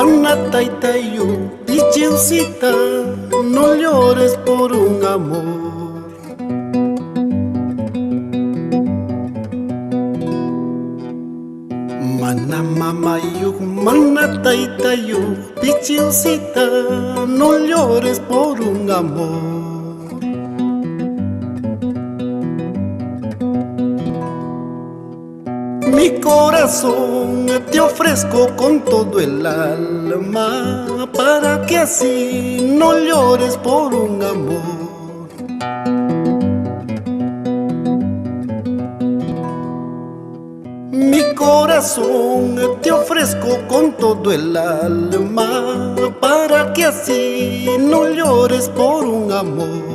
Manataitayu, pichiusita, no llores por un amor. Manamamayu, manataitayu, pichiusita, no llores por un amor. Mi corazón te ofrezco con todo el alma, para que así no llores por un amor. Mi corazón te ofrezco con todo el alma, para que así no llores por un amor.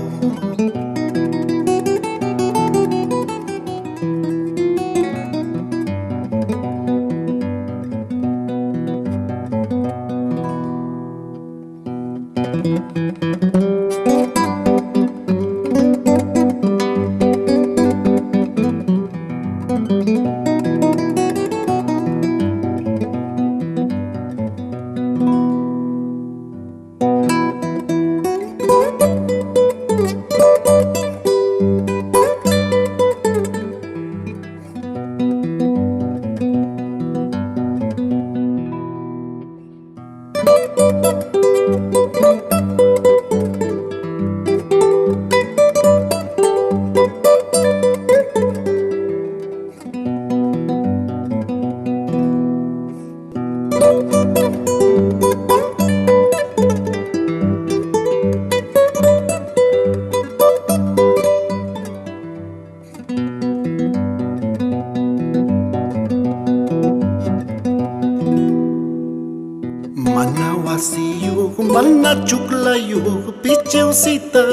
Manawasiyu, manachuklayu, pichiusita,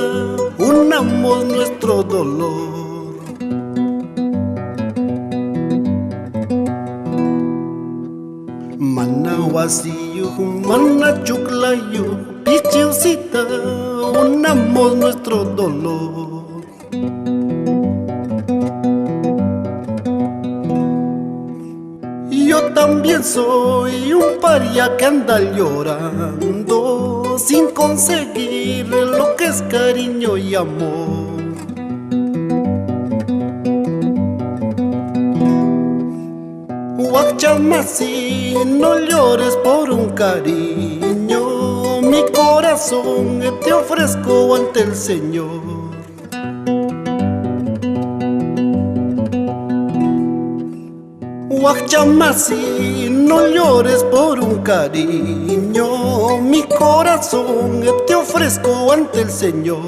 unamos nuestro dolor. Manawasiyu, manachuklayu, pichiusita, unamos nuestro dolor. Yo también soy un paria que anda llorando sin conseguir lo que es cariño y amor. Huachamasi, no llores por un cariño, mi corazón te ofrezco ante el Señor. Huachamasi, no llores por un cariño, mi corazón te ofrezco ante el Señor.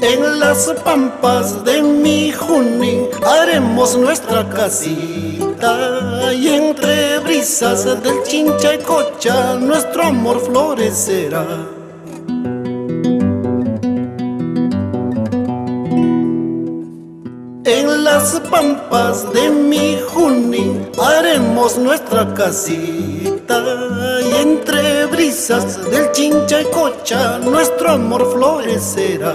En las pampas de mi Junín haremos nuestra casita, y entre brisas del Chinchaycocha nuestro amor florecerá. En las pampas de mi Junín haremos nuestra casita, y entre brisas del Chinchaycocha nuestro amor florecerá.